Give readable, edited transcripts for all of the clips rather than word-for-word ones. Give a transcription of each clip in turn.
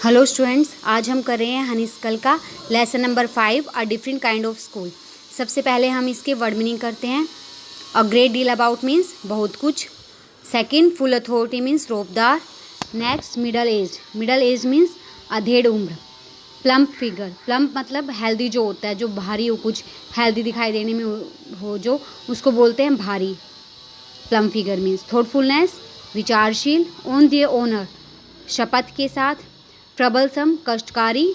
Hello students, आज हम कर रहे हैं हनीस्कल का lesson number 5 a different kind of school. सबसे पहले हम इसके वर्ड मीनिंग करते हैं। A great deal about means बहुत कुछ। सेकंड, फुल अथॉरिटी मीन्स रोबदार। नेक्स्ट, मिडल एज मीन्स अधेड़ उम्र। प्लम्प फिगर, प्लम्प मतलब हेल्दी जो होता है, जो भारी हो, कुछ हेल्दी दिखाई देने में हो जो, उसको बोलते हैं भारी। प्लम्प फिगर मीन्स थॉटफुलनेस, विचारशील। ऑन द ओनर, शपथ के साथ। ट्रबलसम, कष्टकारी।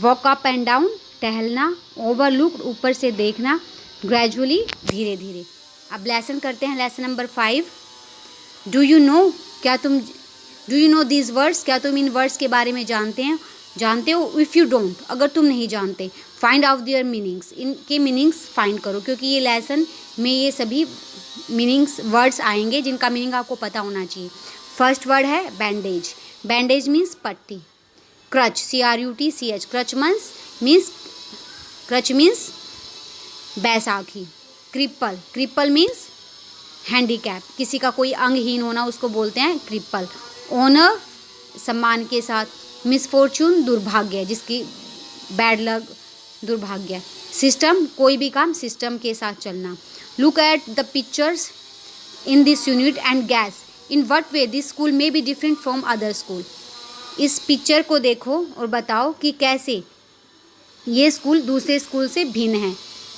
वॉक अप एंड डाउन, टहलना। ओवरलुक, ऊपर से देखना। ग्रेजुअली, धीरे धीरे। अब लेसन करते हैं, lesson number 5। Do you know these words, क्या तुम इन वर्ड्स के बारे में जानते हो? इफ़ यू डोंट, अगर तुम नहीं जानते। फाइंड आउट देयर मीनिंग्स, इनके मीनिंग्स फाइंड करो, क्योंकि ये लेसन में ये सभी मीनिंग्स वर्ड्स आएंगे जिनका मीनिंग आपको पता होना चाहिए। फर्स्ट वर्ड है बैंडेज। बैंडेज मीन्स पट्टी। क्रच, CRUTCH, क्रच मीन्स बैसाखी। क्रिपल मीन्स हैंडीकैप, किसी का कोई अंगहीन होना उसको बोलते हैं क्रिपल। ओनर, सम्मान के साथ। मिसफॉर्चून, दुर्भाग्य, जिसकी बैड लक, दुर्भाग्य। सिस्टम, कोई भी काम सिस्टम के साथ चलना। Look at the pictures in this unit and gas in what way this school may be different from other school. इस पिक्चर को देखो और बताओ कि कैसे ये स्कूल दूसरे स्कूल से भिन्न है।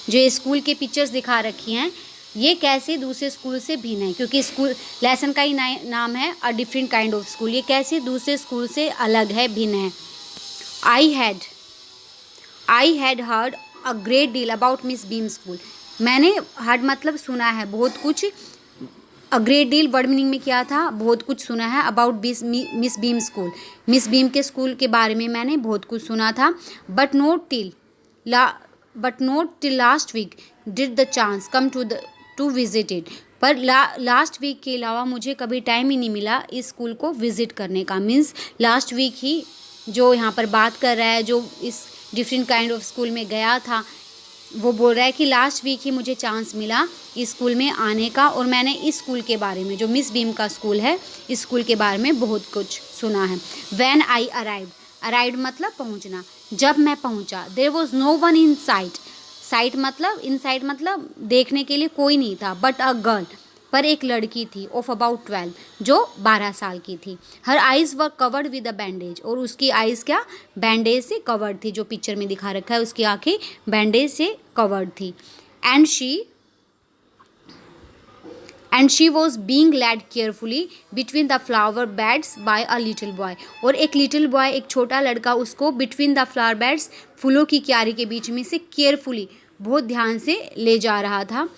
जो ये स्कूल के पिक्चर्स दिखा रखी हैं, ये कैसे दूसरे स्कूल से भिन्न है, क्योंकि स्कूल लेसन का ही नाम है a different kind of school. ये कैसे दूसरे स्कूल से अलग है, भिन्न है। I had heard a great deal about Miss Beam school. मैंने हर्ड मतलब सुना है, बहुत कुछ। A great deal word meaning में क्या था? बहुत कुछ सुना है। About Miss Beam school, Miss Beam के स्कूल के बारे में मैंने बहुत कुछ सुना था। But not till last week did the chance come to visit it. पर लास्ट वीक के अलावा मुझे कभी टाइम ही नहीं मिला इस स्कूल को विजिट करने का। मीन्स लास्ट वीक ही जो यहाँ पर बात कर रहा है, जो इस डिफरेंट काइंड ऑफ स्कूल में गया था, वो बोल रहा है कि लास्ट वीक ही मुझे चांस मिला इस स्कूल में आने का, और मैंने इस स्कूल के बारे में, जो मिस बीम का स्कूल है, इस स्कूल के बारे में बहुत कुछ सुना है। व्हेन आई अराइव्ड मतलब पहुंचना। जब मैं पहुंचा, there was no one in sight. In sight मतलब देखने के लिए कोई नहीं था। बट अ गर्ल, पर एक लड़की थी, ऑफ अबाउट 12, जो 12 साल की थी। हर eyes were covered with a bandage, और उसकी आइज़ क्या, बैंडेज से कवर्ड थी। जो पिक्चर में दिखा रखा है, उसकी आंखें बैंडेज से कवर्ड थी। And she was being led carefully between the flower beds by a little boy. और एक लिटिल बॉय, एक छोटा लड़का, उसको बिटवीन द फ्लावर बेड्स, फूलों की क्यारी के बीच में से केयरफुली, बहुत ध्यान से ले जा रहा था।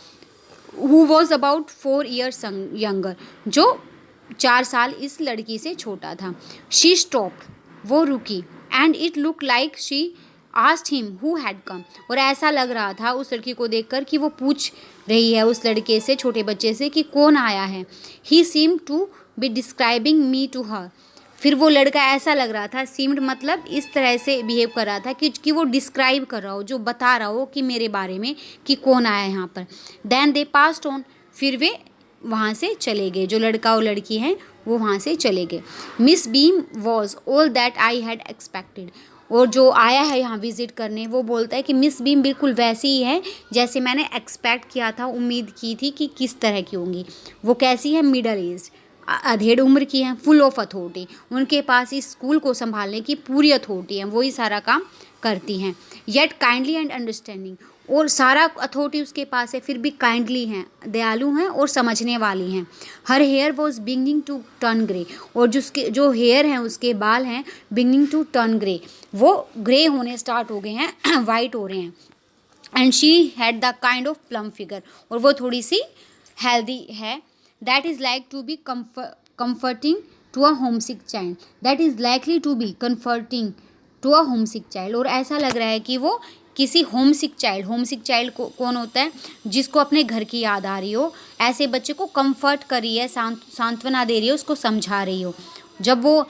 Who was about 4 years younger, जो 4 साल इस लड़की से छोटा था। शी स्टॉप्ड, वो रुकी। And it look like she asked him who had come, और ऐसा लग रहा था उस लड़की को देखकर कि वो पूछ रही है उस लड़के से, छोटे बच्चे से, कि कौन आया है। He seemed to be describing me to her. फिर वो लड़का ऐसा लग रहा था, सीम्ड मतलब इस तरह से बिहेव कर रहा था कि वो डिस्क्राइब कर रहा हो, जो बता रहा हो कि मेरे बारे में, कि कौन आया है यहाँ पर। देन दे पास्ड ऑन, फिर वे वहाँ से चले गए। जो लड़का और लड़की हैं वो वहाँ से चले गए। Miss beam was all that I had expected, और जो आया है यहाँ विजिट करने, वो बोलता है कि मिस बीम बिल्कुल वैसी ही है जैसे मैंने एक्सपेक्ट किया था, उम्मीद की थी कि किस तरह की होंगी। वो कैसी है? मिडल एज, अधेड़ उम्र की हैं। फुल ऑफ अथॉरिटी, उनके पास इस स्कूल को संभालने की पूरी अथॉरिटी है, वही सारा काम करती हैं। येट काइंडली एंड अंडरस्टैंडिंग, और सारा अथॉरिटी उसके पास है, फिर भी काइंडली हैं, दयालु हैं और समझने वाली हैं। Her hair was beginning to turn grey, और जो हेयर हैं, उसके बाल हैं, बिगिनिंग टू टर्न ग्रे, वो ग्रे होने स्टार्ट हो गए हैं, वाइट हो रहे हैं। And she had the kind of plum figure, और वो थोड़ी सी हेल्दी है। That is like to be comforting to a homesick child, that is likely to be comforting to a homesick child, और ऐसा लग रहा है कि वो किसी होमसिक चाइल्ड को, कौन होता है? जिसको अपने घर की याद आ रही हो, ऐसे बच्चे को कंफर्ट कर रही है, सांत्वना दे रही है, उसको समझा रही हो। जब वो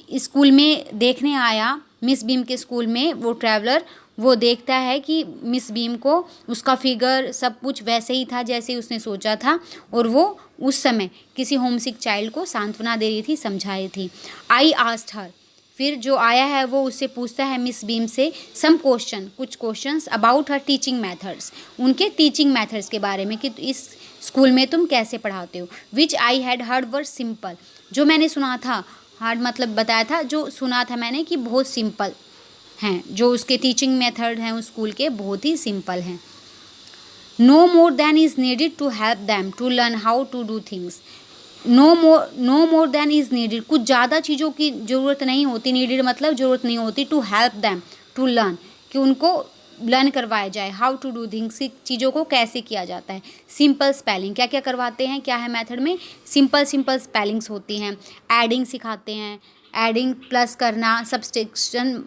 स्कूल में देखने आया, मिस बीम के स्कूल में, वो ट्रैवलर, वो देखता है कि मिस बीम को, उसका फिगर सब कुछ वैसे ही था जैसे उसने सोचा था, और वो उस समय किसी होमसिक चाइल्ड को सांत्वना दे रही थी, समझा रही थी। आई आस्क्ड हर, फिर जो आया है वो उससे पूछता है मिस बीम से सम क्वेश्चन, कुछ questions about her teaching methods, उनके टीचिंग मेथड्स के बारे में कि इस स्कूल में तुम कैसे पढ़ाते हो। Which I had heard were simple, जो मैंने सुना था, हार्ड मतलब बताया था, जो सुना था मैंने कि बहुत सिंपल हैं, जो उसके टीचिंग मेथड हैं उस स्कूल के बहुत ही सिंपल हैं। No more than is needed to help them to learn how to do things. No more than is needed, कुछ ज़्यादा चीज़ों की ज़रूरत नहीं होती, नीडेड मतलब ज़रूरत नहीं होती, to help them to learn, कि उनको लर्न करवाया जाए, हाउ टू डू थिंग्स, चीज़ों को कैसे किया जाता है। सिंपल स्पेलिंग, क्या क्या करवाते हैं, क्या है मेथड में, सिंपल स्पेलिंग्स होती हैं, एडिंग सिखाते हैं, एडिंग प्लस करना, सब्सट्रैक्शन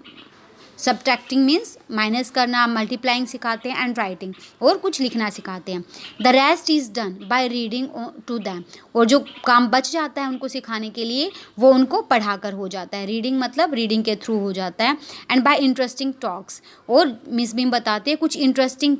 सब्ट्रैक्टिंग मीन्स माइनस करना, मल्टीप्लाइंग सिखाते हैं, एंड राइटिंग और कुछ लिखना सिखाते हैं। The rest is done by reading to them, और जो काम बच जाता है उनको सिखाने के लिए वो उनको पढ़ा कर हो जाता है। रीडिंग मतलब रीडिंग के थ्रू हो जाता है। एंड बाय इंटरेस्टिंग टॉक्स, और मिस बीम बताते हैं कुछ इंटरेस्टिंग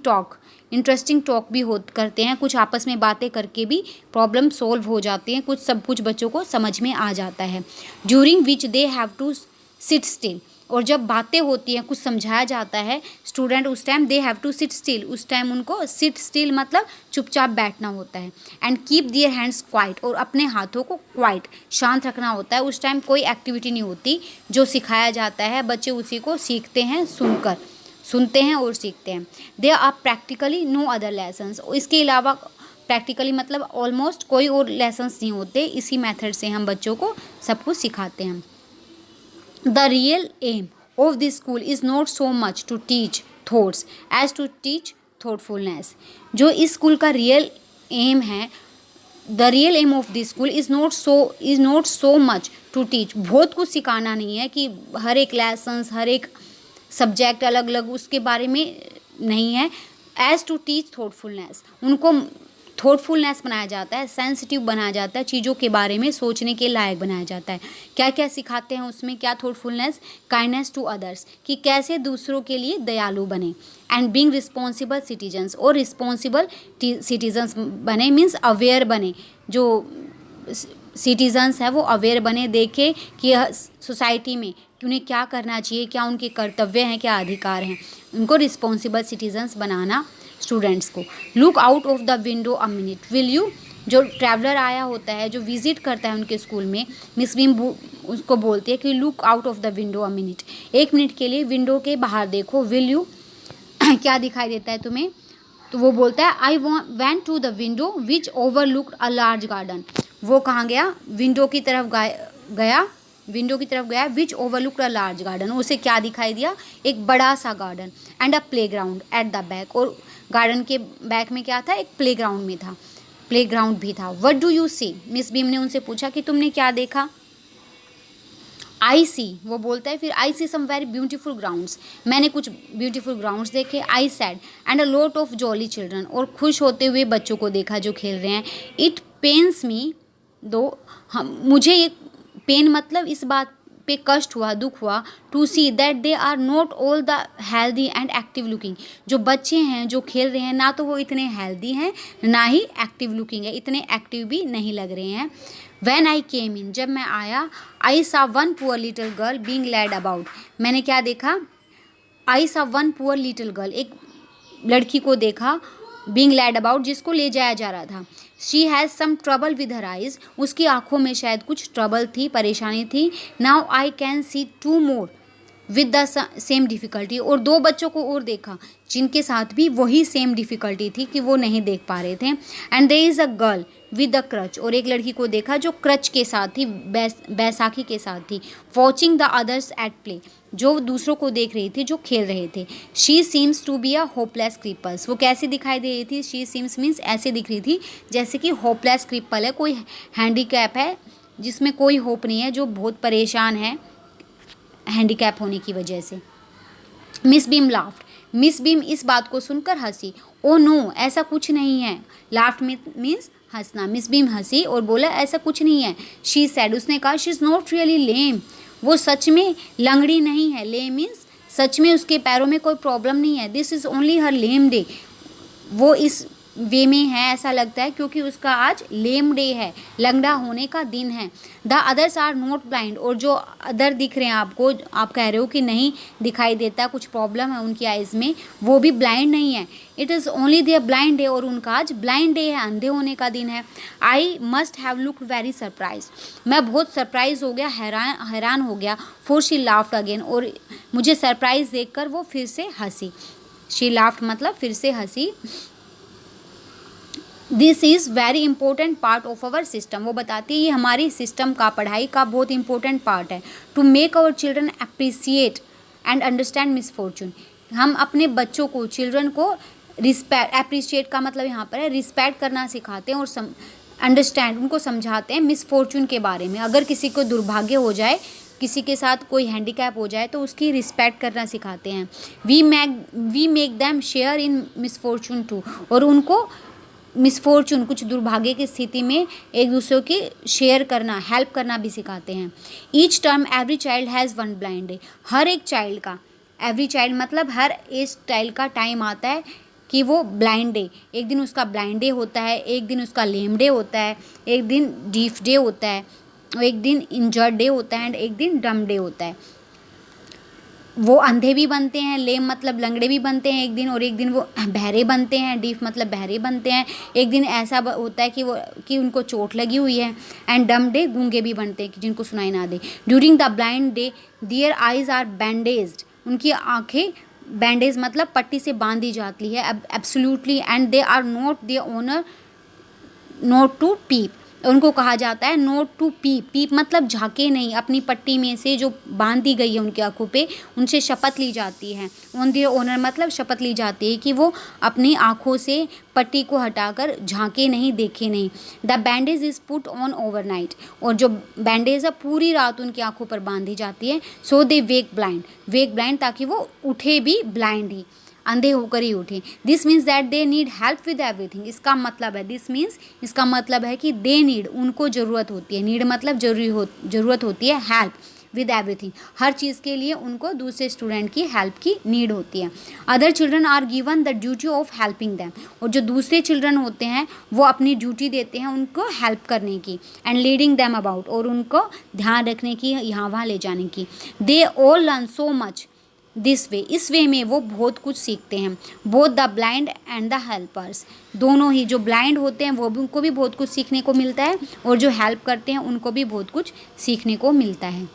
टॉक भी हो करते हैं, कुछ आपस में बातें करके भी प्रॉब्लम सोल्व हो जाती हैं, कुछ सब कुछ बच्चों को समझ में आ जाता है। During which they have to sit still, और जब बातें होती हैं, कुछ समझाया जाता है स्टूडेंट, उस time they have to sit still, उस टाइम उनको सिट स्टिल मतलब चुपचाप बैठना होता है। And keep their hands quiet, और अपने हाथों को क्वाइट शांत रखना होता है। उस टाइम कोई एक्टिविटी नहीं होती, जो सिखाया जाता है बच्चे उसी को सीखते हैं, सुनते हैं और सीखते हैं। There are practically no other lessons, इसके अलावा प्रैक्टिकली मतलब ऑलमोस्ट कोई और लेसन्स नहीं होते, इसी मेथड से हम बच्चों को सब कुछ सिखाते हैं। The real aim of this school is not so much to teach thoughts as to teach thoughtfulness. जो इस स्कूल का रियल एम है, the real aim of this school is not so much to teach, बहुत कुछ सिखाना नहीं है कि हर एक लेसन्स, हर एक सब्जेक्ट अलग अलग उसके बारे में नहीं है। एज टू टीच थॉटफुलनेस, उनको थॉटफुलनेस बनाया जाता है, सेंसिटिव बनाया जाता है, चीज़ों के बारे में सोचने के लायक बनाया जाता है। क्या क्या सिखाते हैं उसमें, क्या थॉटफुलनेस, काइंडनेस टू अदर्स, कि कैसे दूसरों के लिए दयालु बने, एंड बीइंग रिस्पॉन्सिबल सिटीजन्स, और रिस्पॉन्सिबल सिटीजन्स बने मीन्स अवेयर बने, जो सिटीजन्स है वो अवेयर बने, देखे कि सोसाइटी में कि उन्हें क्या करना चाहिए, क्या उनके कर्तव्य हैं, क्या अधिकार हैं, उनको रिस्पॉन्सिबल सिटीजन्स बनाना स्टूडेंट्स को। Look out of the window a minute will you, जो ट्रैवलर आया होता है, जो विजिट करता है उनके स्कूल में, मिस बीम उसको बोलती है कि look out of the window a minute, 1 minute के लिए विंडो के बाहर देखो। विल यू क्या दिखाई देता है तुम्हें, तो वो बोलता है I went to the window which overlooked a large garden, वो कहाँ गया, विंडो की तरफ गया, which overlooked a large garden, उसे क्या दिखाई दिया, एक बड़ा सा garden, and a playground at the back, और गार्डन के बैक में क्या था, एक प्लेग्राउंड भी था। What do you see, Miss Beam ने उनसे पूछा कि तुमने क्या देखा। आई सी, वो बोलता है फिर, आई सी सम वेरी ब्यूटीफुल ग्राउंड्स, मैंने कुछ ब्यूटीफुल ग्राउंड्स देखे। आई sad and a lot of jolly children, और खुश होते हुए बच्चों को देखा जो खेल रहे हैं। इट पेन्स मी दो, मुझे ये पेन मतलब इस बात पे कष्ट हुआ, दुख हुआ, to see that they are not all the healthy and active looking, जो बच्चे हैं जो खेल रहे हैं ना तो वो इतने हेल्दी हैं ना ही एक्टिव लुकिंग है, इतने एक्टिव भी नहीं लग रहे हैं। When I came in, जब मैं आया, I saw one poor little girl being led about, मैंने क्या देखा, I saw one poor little girl, एक लड़की को देखा, being led about, जिसको ले जाया जा रहा था। She has some trouble with her eyes, उसकी आँखों में शायद कुछ ट्रबल थी, परेशानी थी। Now I can see 2 more with the same difficulty, और 2 बच्चों को और देखा जिनके साथ भी वही सेम डिफ़िकल्टी थी कि वो नहीं देख पा रहे थे। And there is a girl with the crutch, और एक लड़की को देखा जो क्रच के साथ थी, बैसाखी के साथ थी। Watching the others at play, जो दूसरों को देख रही थी जो खेल रहे थे। She seems to be a hopeless cripples, वो कैसी दिखाई दे रही थी, शी सीम्स मीन्स ऐसे दिख रही थी जैसे कि होपलेस क्रिपल है, कोई हैंडीकैप है जिसमें कोई होप नहीं है, जो बहुत परेशान है हैंडीकैप होने की वजह से। Miss beam laughed, miss beam इस बात को सुनकर हंसी। ओ नो, ऐसा कुछ नहीं है, लाफ्ड मीन्स हंसना। मिस बीम हंसी और बोला ऐसा कुछ नहीं है। शी सैड, उसने कहा शी इज़ नॉट रियली लेम, वो सच में लंगड़ी नहीं है। लेम मीन्स सच में उसके पैरों में कोई प्रॉब्लम नहीं है। This is only her lame day, वो इस वे में है, ऐसा लगता है क्योंकि उसका आज लेम डे है, लंगड़ा होने का दिन है। The others are not blind, और जो अदर दिख रहे हैं आपको, आप कह रहे हो कि नहीं दिखाई देता, कुछ प्रॉब्लम है उनकी आइज़ में, वो भी ब्लाइंड नहीं है। It is only their blind day, और उनका आज ब्लाइंड डे है, अंधे होने का दिन है। I must have look very surprise, मैं बहुत सरप्राइज हो गया, हैरान हो गया। फॉर शी लाफ्ड अगेन, और मुझे सरप्राइज देखकर वो फिर से हंसी। शी लाफ्ड मतलब फिर से हंसी। This is very important part of our system, वो बताती है ये हमारी सिस्टम का, पढ़ाई का बहुत इंपॉर्टेंट पार्ट है। To make our children appreciate and understand misfortune, हम अपने बच्चों को, चिल्ड्रन को रिस्पेक्ट, अप्रिशिएट का मतलब यहाँ पर है रिस्पेक्ट करना सिखाते हैं, और अंडरस्टैंड उनको समझाते हैं मिसफॉर्चून के बारे में। अगर किसी को दुर्भाग्य हो जाए, किसी के साथ कोई हैंडीकैप हो जाए, तो उसकी रिस्पेक्ट करना सिखाते हैं। We make them share in misfortune too, और उनको मिसफॉर्चून, कुछ दुर्भाग्य की स्थिति में एक दूसरे की शेयर करना, हेल्प करना भी सिखाते हैं। Each term every child has one blind day, हर एक चाइल्ड का, एवरी चाइल्ड मतलब हर एज चाइल्ड का टाइम आता है कि वो ब्लाइंड डे, एक दिन उसका ब्लाइंड डे होता है, एक दिन उसका लेम डे होता है, एक दिन डीफ डे होता है, एक दिन इंजर्ड डे होता है, एंड एक दिन डम डे होता है। वो अंधे भी बनते हैं, लेम मतलब लंगड़े भी बनते हैं एक दिन, और एक दिन वो बहरे बनते हैं, डीफ मतलब बहरे बनते हैं। एक दिन ऐसा होता है कि उनको चोट लगी हुई है, एंड डम डे गूंगे भी बनते हैं कि जिनको सुनाई ना दे। During the blind day their eyes are bandaged, उनकी आंखें बैंडेज मतलब पट्टी से बांधी जाती है absolutely, and they are not the honour not to peep, उनको कहा जाता है नॉट टू पीप। पीप मतलब झांके नहीं, अपनी पट्टी में से जो बांध दी गई है उनकी आंखों पे, उनसे शपथ ली जाती है। ऑन देयर ओनर मतलब शपथ ली जाती है कि वो अपनी आंखों से पट्टी को हटाकर झांके नहीं, देखे नहीं। The bandage is put on overnight, और जो बैंडेज है पूरी रात उनकी आंखों पर बांधी जाती है। सो दे वेक ब्लाइंड ताकि वो उठे भी ब्लाइंड ही, अंधे होकर ही उठे। This means that they need help with everything, इसका मतलब है, दिस मीन्स इसका मतलब है कि दे नीड, उनको ज़रूरत होती है, नीड मतलब ज़रूरत होती है, हेल्प विद एवरीथिंग, हर चीज़ के लिए उनको दूसरे स्टूडेंट की हेल्प की नीड होती है। Other children are given the duty of helping them, और जो दूसरे चिल्ड्रन होते हैं वो अपनी ड्यूटी देते हैं उनको हेल्प करने की, एंड लीडिंग दैम अबाउट, और उनको ध्यान रखने की, यहाँ वहाँ ले जाने की। They all learn so much this way, इस वे में वो बहुत कुछ सीखते हैं। Both the blind and the helpers, दोनों ही, जो ब्लाइंड होते हैं वो भी, उनको भी बहुत कुछ सीखने को मिलता है, और जो हेल्प करते हैं उनको भी बहुत कुछ सीखने को मिलता है।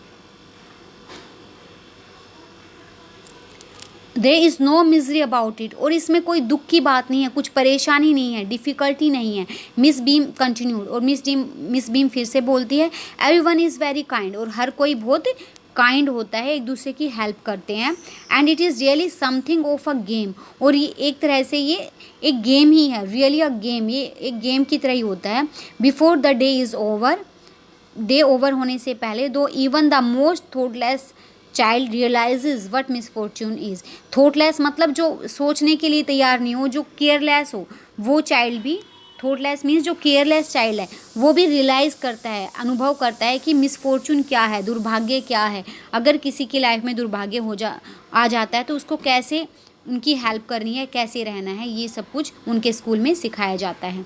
There is no misery about it, और इसमें कोई दुख की बात नहीं है, कुछ परेशानी नहीं है, डिफ़िकल्टी नहीं है। मिस बीम कंटिन्यूड, और मिस बीम फिर से बोलती है, एवरीवन इज़ वेरी काइंड, और हर कोई बहुत काइंड होता है, एक दूसरे की हेल्प करते हैं। And it is really something of a game, और ये एक तरह से ये एक गेम ही है, रियली अ गेम, ये एक गेम की तरह ही होता है। Before the day is over, day over होने से पहले, though even the most thoughtless child realises what misfortune is, thoughtless मतलब जो सोचने के लिए तैयार नहीं हो, जो केयरलेस हो, वो चाइल्ड भी, थॉटलेस मीन्स जो केयरलेस चाइल्ड है वो भी रियलाइज़ करता है, अनुभव करता है कि मिसफॉर्चून क्या है, दुर्भाग्य क्या है। अगर किसी की लाइफ में दुर्भाग्य आ जाता है तो उसको कैसे उनकी हेल्प करनी है, कैसे रहना है, ये सब कुछ उनके स्कूल में सिखाया जाता है।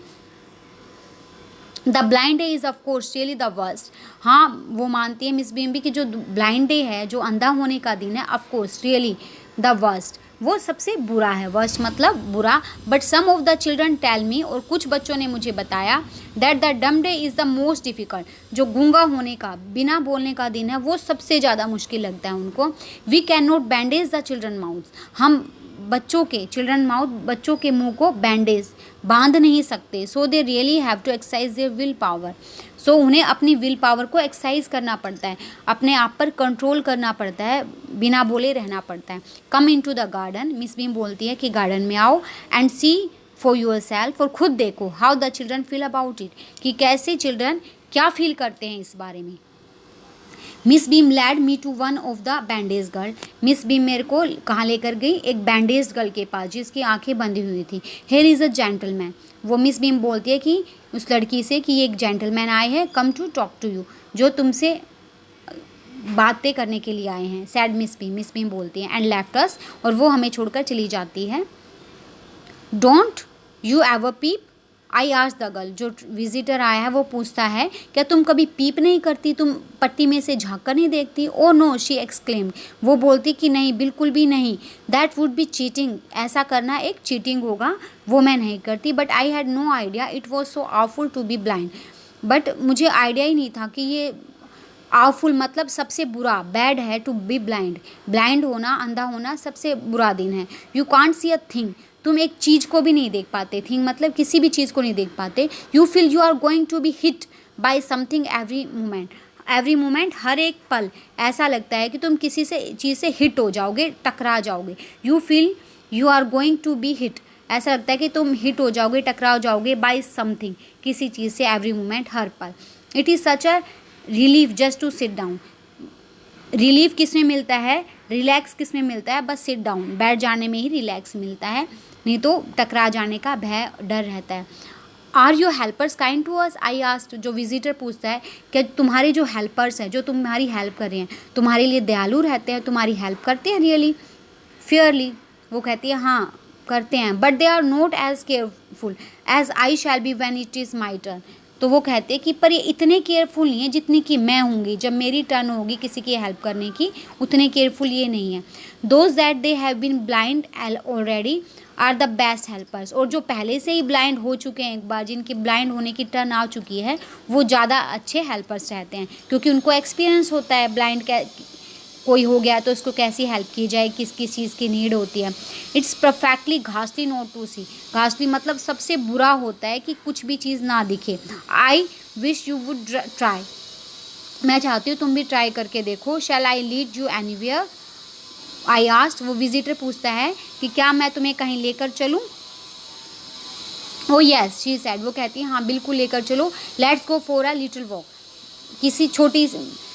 The blind day is of course really the worst, हाँ वो मानती है मिस बीम्बी कि जो ब्लाइंड डे है, जो अंधा होने का दिन है, of course really the worst, वो सबसे बुरा है। वर्स्ट मतलब बुरा। But some of the children tell me, और कुछ बच्चों ने मुझे बताया, that the dumb day is the most difficult, जो गूंगा होने का, बिना बोलने का दिन है, वो सबसे ज़्यादा मुश्किल लगता है उनको। We can not bandage the children mouth, हम बच्चों के, चिल्ड्रन माउथ बच्चों के मुंह को बैंडेज बांध नहीं सकते। So they really have to exercise their will power, so उन्हें अपनी विल पावर को एक्सरसाइज करना पड़ता है, अपने आप पर कंट्रोल करना पड़ता है, बिना बोले रहना पड़ता है। Come into the garden, Miss Beam बोलती है कि गार्डन में आओ, and see for yourself, और खुद देखो, how the children feel about it, कि कैसे चिल्ड्रन क्या फील करते हैं इस बारे में। Miss Beam led me to one of the bandage girl, Miss Beam मेरे को कहाँ लेकर गई, एक बैंडेज गर्ल के पास जिसकी आंखें बंधी हुई थी। हेयर इज़ अ जेंटलमैन, वो मिस बीम बोलती है कि उस लड़की से कि ये एक जेंटलमैन आए हैं, come to talk to you, जो तुमसे बातें करने के लिए आए हैं। सैड मिस बीम बोलती है, एंड लेफ्ट अस, और वो हमें छोड़कर चली जाती है। Don't you ever peep, I asked the girl. जो विजिटर आया है वो पूछता है क्या तुम कभी पीप नहीं करती, तुम पट्टी में से झाँक कर नहीं देखती। ओ नो, शी एक्सक्लेम्ड, वो बोलती कि नहीं, बिल्कुल भी नहीं। दैट वुड बी चीटिंग, ऐसा करना एक चीटिंग होगा, वो मैं नहीं करती। But I had no idea it was so awful to be blind, बट मुझे आइडिया ही नहीं था कि ये आवफुल मतलब सबसे बुरा, बैड है टू बी ब्लाइंड, ब्लाइंड होना, अंधा होना सबसे बुरा दिन है। You can't see a thing, तुम एक चीज़ को भी नहीं देख पाते, थिंग मतलब किसी भी चीज़ को नहीं देख पाते। You feel you are going to be hit by something every moment, every moment हर एक पल ऐसा लगता है कि तुम किसी से चीज़ से हिट हो जाओगे, टकरा जाओगे। You feel you are going to be hit, ऐसा लगता है कि तुम हिट हो जाओगे, टकरा जाओगे बाय समथिंग, किसी चीज़ से, एवरी मोमेंट हर पल। It is such a relief just to sit down, relief किस में मिलता है, रिलैक्स किस में मिलता है, बस सिट डाउन, बैठ जाने में ही रिलैक्स मिलता है, नहीं तो टकरा जाने का भय, डर रहता है। Are your helpers kind to us, I asked, जो विजिटर पूछता है कि तुम्हारे जो हेल्पर्स हैं, जो तुम्हारी हेल्प कर रहे हैं, तुम्हारे लिए दयालु रहते हैं, तुम्हारी हेल्प करते हैं रियली, फेयरली। वो कहती है हाँ करते हैं, but they are not as careful as I shall be when it is my turn. तो वो कहते हैं कि पर ये इतने केयरफुल नहीं है जितनी कि मैं होंगी, जब मेरी टर्न होगी किसी की हेल्प करने की, उतने केयरफुल ये नहीं है। Those that they have been blind already are the best helpers, और जो पहले से ही ब्लाइंड हो चुके हैं, एक बार जिनकी ब्लाइंड होने की टर्न आ चुकी है, वो ज़्यादा अच्छे हेल्पर्स रहते हैं, क्योंकि उनको एक्सपीरियंस होता है ब्लाइंड कोई हो गया तो उसको कैसी हेल्प की जाए, किस किस चीज़ की नीड होती है। इट्स परफेक्टली घासली नॉट टू सी, घासली मतलब सबसे बुरा होता है कि कुछ भी चीज़ ना दिखे। I wish you would try, मैं चाहती हूँ तुम भी ट्राई करके देखो। Shall I lead you anywhere, I asked, वो विजिटर पूछता है कि क्या मैं तुम्हें कहीं लेकर चलूँ। ओ यस शी सेड, वो कहती है हाँ बिल्कुल लेकर चलो। Let's go for a little walk, किसी छोटी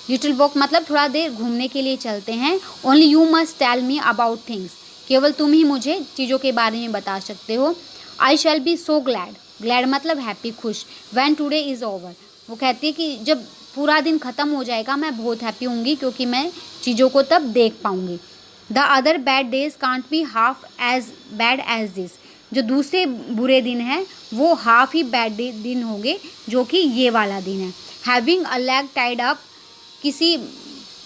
लिटिल वॉक मतलब थोड़ा देर घूमने के लिए चलते हैं। Only you must tell me about things, केवल तुम ही मुझे चीज़ों के बारे में बता सकते हो। I shall be so glad, glad मतलब हैप्पी, खुश। व्हेन टुडे इज़ ओवर, वो कहती है कि जब पूरा दिन ख़त्म हो जाएगा मैं बहुत हैप्पी होंगी, क्योंकि मैं चीज़ों को तब देख पाऊँगी। The other bad days can't be half as bad as this, जो दूसरे बुरे दिन हैं वो हाफ ही बैड दिन होंगे जो कि ये वाला दिन है। Having a leg tied up, किसी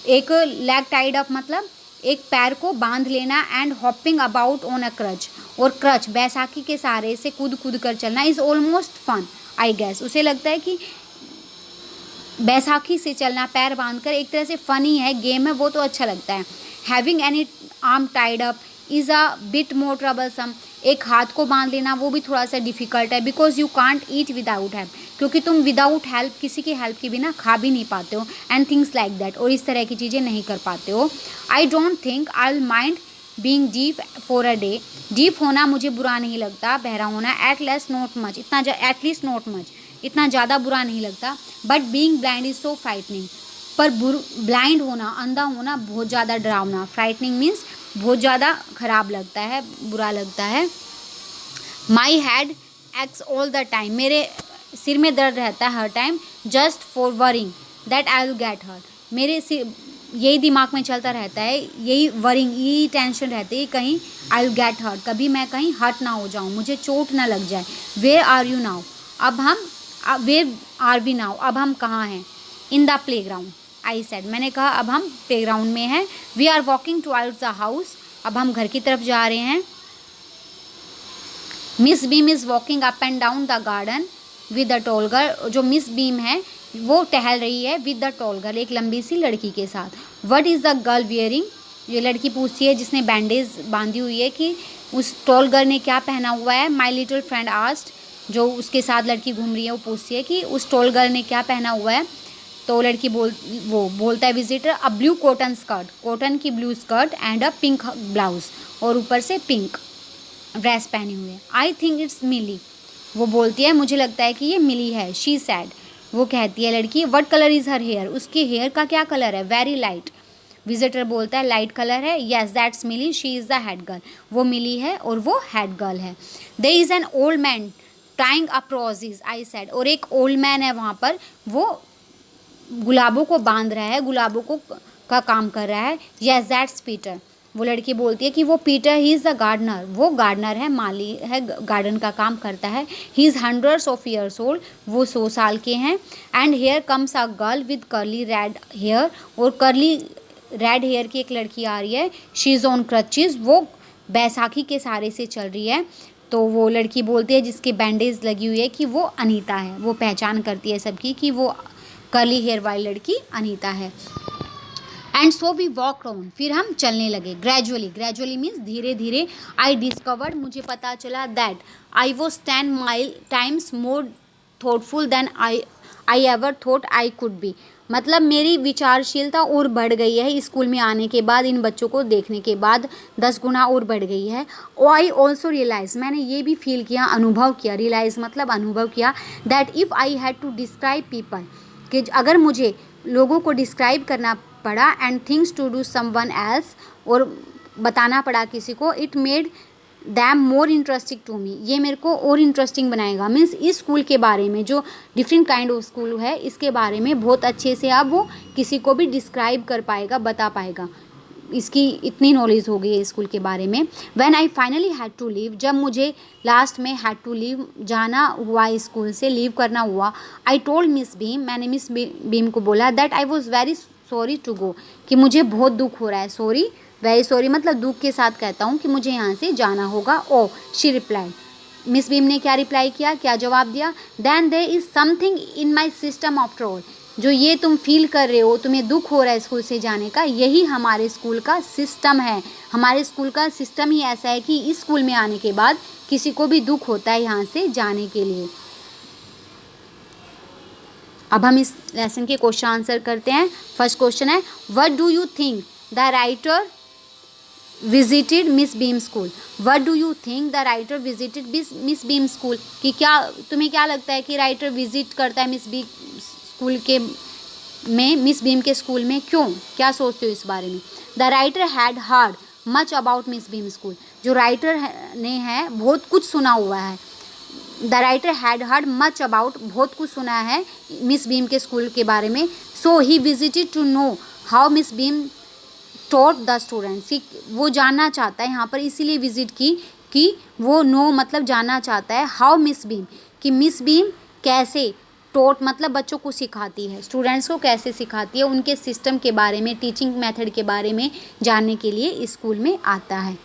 एक लेग टाइड अप मतलब एक पैर को बांध लेना, and hopping about on a crutch, और क्रच बैसाखी के सहारे से कूद कूद कर चलना, is almost fun I guess, उसे लगता है कि बैसाखी से चलना पैर बांधकर एक तरह से फ़नी है, गेम है, वो तो अच्छा लगता है। Having any arm tied up is a bit more troublesome, एक हाथ को बांध लेना वो भी थोड़ा सा डिफ़िकल्ट है। Because you can't eat without help, क्योंकि तुम विदाउट हेल्प, किसी की हेल्प के बिना खा भी नहीं पाते हो, एंड थिंग्स लाइक दैट, और इस तरह की चीज़ें नहीं कर पाते हो। I don't think I will mind being deaf for a day, deaf होना मुझे बुरा नहीं लगता, बहरा होना, at least not much, at least not much, इतना ज़्यादा बुरा नहीं लगता। But being blind is so frightening, पर ब्लाइंड होना, अंधा होना बहुत ज़्यादा डरावना, फ्राइटनिंग मीन्स बहुत ज़्यादा ख़राब लगता है, बुरा लगता है। My head aches all the time, मेरे सिर में दर्द रहता है हर time, just for worrying that I will get hurt, मेरे सिर यही दिमाग में चलता रहता है, यही वरिंग, यही टेंशन रहती है कहीं आई विल गेट हर्ट, कभी मैं कहीं हर्ट ना हो जाऊँ, मुझे चोट ना लग जाए। वेयर आर यू नाउ, अब हम वेयर आर वी नाउ, अब हम कहाँ हैं। In the playground, I said, मैंने कहा अब हम प्ले ग्राउंड में हैं। We are walking towards the house, अब हम घर की तरफ जा रहे हैं। Miss Beam is walking up and down the garden with the tall girl, जो मिस बीम है वो टहल रही है विद द टॉल गर्ल, एक लंबी सी लड़की के साथ। What is the girl wearing, ये लड़की पूछती है जिसने बैंडेज बांधी हुई है कि उस टॉल गर्ल ने क्या पहना हुआ है। माई लिटिल फ्रेंड आस्क्ड, जो उसके साथ लड़की घूम रही है वो पूछती है कि उस टॉल गर्ल ने क्या पहना हुआ है। तो लड़की बोलता है विजिटर, अ ब्लू कॉटन स्कर्ट, कॉटन की blue skirt, and a pink blouse, और ऊपर से पिंक ड्रेस पहनी हुई है। आई थिंक इट्स मिली, वो बोलती है मुझे लगता है कि ये मिली है। शी सैड, वो कहती है लड़की, what colour is her hair, उसके हेयर का क्या कलर है। वेरी लाइट, विजिटर बोलता है लाइट कलर है। Yes that's Millie, she is the head girl, वो मिली है और वो हेड गर्ल है। There is an old man tying up roses, I said, और एक ओल्ड मैन है वहाँ पर, वो गुलाबों को बांध रहा है, गुलाबों को का काम कर रहा है। येस दैट्स पीटर, वो लड़की बोलती है कि वो Peter he is the gardener, वो गार्डनर है, माली है, गार्डन का काम करता है। He is hundreds of years old, वो 100 साल के हैं। And here comes a girl with curly red hair, और कर्ली रेड हेयर की एक लड़की आ रही है। शी इज़ ऑन क्रचेस, वो बैसाखी के सहारे से चल रही है। तो वो लड़की बोलती है जिसकी बैंडेज लगी हुई है कि वो अनीता है, वो पहचान करती है सबकी कि वो कर्ली हेयर वाली लड़की अनीता है। And so we walk on, फिर हम चलने लगे। ग्रेजुअली, ग्रेजुअली मीन्स धीरे धीरे। आई डिस्कवर्ड, मुझे पता चला that I was 10 mile times more thoughtful than I ever thought I could be, मतलब मेरी विचारशीलता और बढ़ गई है स्कूल में आने के बाद, इन बच्चों को देखने के बाद 10 गुना और बढ़ गई है। आई ऑल्सो रियलाइज, मैंने ये भी फील किया, अनुभव किया, रियलाइज मतलब अनुभव किया, that if I had to describe people, कि अगर मुझे लोगों को डिस्क्राइब करना पड़ा, and things to do someone else, और बताना पड़ा किसी को, it made them more interesting to me, ये मेरे को और इंटरेस्टिंग बनाएगा। मीन्स इस स्कूल के बारे में, जो डिफरेंट काइंड ऑफ स्कूल है, इसके बारे में बहुत अच्छे से अब वो किसी को भी डिस्क्राइब कर पाएगा, बता पाएगा, इसकी इतनी नॉलेज हो गई है स्कूल के बारे में। When I finally had to leave, जब मुझे लास्ट में हैड टू लीव, जाना हुआ स्कूल से, लीव करना हुआ, आई टोल्ड मिस बीम, मैंने मिस बीम को बोला that I was very sorry to go, कि मुझे बहुत दुख हो रहा है। सॉरी, वेरी सॉरी मतलब दुख के साथ कहता हूँ कि मुझे यहाँ से जाना होगा। Oh she replied, Miss Beam ने क्या रिप्लाई किया, क्या जवाब दिया, then there is something in my system after all, जो ये तुम फील कर रहे हो, तुम्हें दुख हो रहा है स्कूल से जाने का, यही हमारे स्कूल का सिस्टम है। हमारे स्कूल का सिस्टम ही ऐसा है कि इस स्कूल में आने के बाद किसी को भी दुख होता है यहाँ से जाने के लिए। अब हम इस लेसन के क्वेश्चन आंसर करते हैं। फर्स्ट क्वेश्चन है, what do you think the writer visited miss Beam school, what do you think the writer visited miss Beam school, कि क्या तुम्हें क्या लगता है कि राइटर विजिट करता है मिस बीम स्कूल के में, मिस बीम के स्कूल में, क्यों, क्या सोचते हो इस बारे में। The writer had heard much about Miss Beam school, जो राइटर ने है बहुत कुछ सुना हुआ है। The writer had heard much about, बहुत कुछ सुना है मिस बीम के स्कूल के बारे में। So he visited to know how Miss Beam taught the students, वो जानना चाहता है यहाँ पर, इसीलिए विजिट की कि वो नो मतलब जानना चाहता है, हाउ मिस बीम, कि मिस बीम कैसे, टॉट मतलब बच्चों को सिखाती है, स्टूडेंट्स को कैसे सिखाती है, उनके सिस्टम के बारे में, टीचिंग मेथड के बारे में जानने के लिए स्कूल में आता है।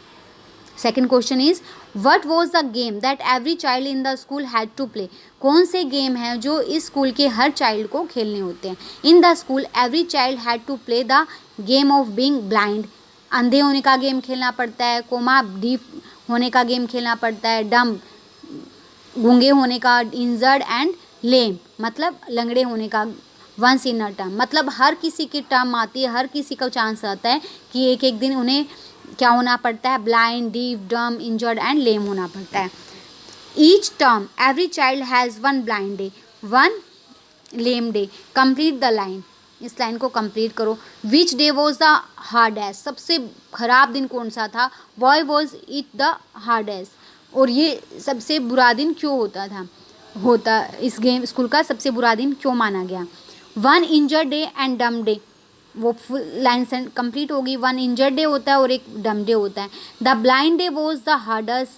Second question is, what was the game that every child in the school had to play, कौन से गेम हैं जो इस स्कूल के हर चाइल्ड को खेलने होते हैं। In the school every child had to play the game of being blind, अंधे होने का गेम खेलना पड़ता है, कोमा डीफ होने का गेम खेलना पड़ता है, डम गूंगे होने का, इंजर्ड एंड लेम मतलब लंगड़े होने का, वंस इन अ टर्म मतलब हर किसी की टर्म आती है, हर किसी का चांस आता है कि एक एक दिन उन्हें क्या होना पड़ता है, ब्लाइंड, डीफ, डम, इंजर्ड एंड लेम होना पड़ता है। Each term every child has one blind day, one lame day, complete the line, इस लाइन को कंप्लीट करो। Which day was the hardest, सबसे खराब दिन कौन सा था। Why was it the hardest, और ये सबसे बुरा दिन क्यों होता इस गेम स्कूल का सबसे बुरा दिन क्यों माना गया। वन इंजर्ड डे एंड डम डे, वो फुल लाइन से कंप्लीट होगी। वन इंजर्ड डे होता है और एक डम डे होता है। The blind day was the hardest,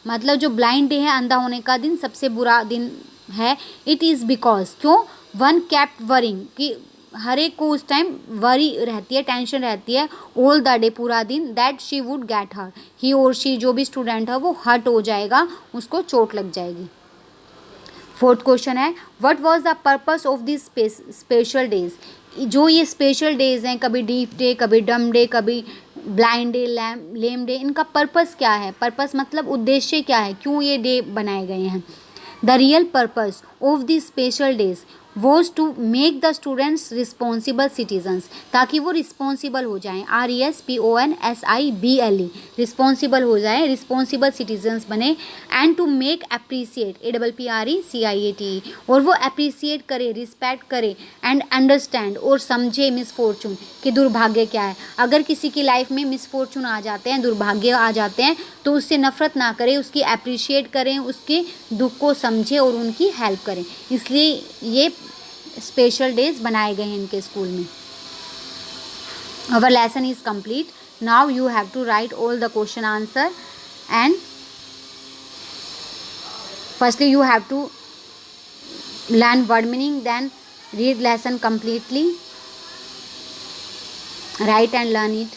मतलब जो ब्लाइंड डे है, अंधा होने का दिन, सबसे बुरा दिन है। इट इज़ बिकॉज, क्यों, वन कैप्ट वरिंग, कि हर एक को उस टाइम वरी रहती है, टेंशन रहती है, ऑल द डे पूरा दिन, that she would get hurt, he और शी जो भी स्टूडेंट है वो हर्ट हो जाएगा, उसको चोट लग जाएगी। फोर्थ क्वेश्चन है, what was the purpose of this special days, जो ये स्पेशल डेज हैं, कभी डीफ डे, कभी डम डे, कभी ब्लाइंड डे, लेम डे, इनका पर्पस क्या है। पर्पस मतलब उद्देश्य क्या है, क्यों ये डे बनाए गए हैं। The real purpose of this special days was to make the students responsible citizens, ताकि वो रिस्पॉन्सिबल हो जाएं, RESPONSIBLE, रिस्पॉन्सिबल हो जाएं, रिस्पॉन्सिबल सिटीजन्स बने। And to make appreciate, APPRECIATE, और वो अप्रिसिएट करे, रिस्पेक्ट करे, एंड अंडरस्टैंड और समझे मिसफॉर्चून, कि दुर्भाग्य क्या है। अगर किसी की लाइफ में मिसफॉर्चून आ जाते हैं, दुर्भाग्य आ जाते हैं, तो उससे नफरत ना करें, उसकी अप्रिशिएट करें, उसके दुख को समझें और उनकी हेल्प करें। इसलिए ये स्पेशल डेज बनाए गए हैं इनके स्कूल में। Our lesson is complete. Now you have to write all the question answer, and firstly you have to learn word meaning, then read lesson completely, write and learn it.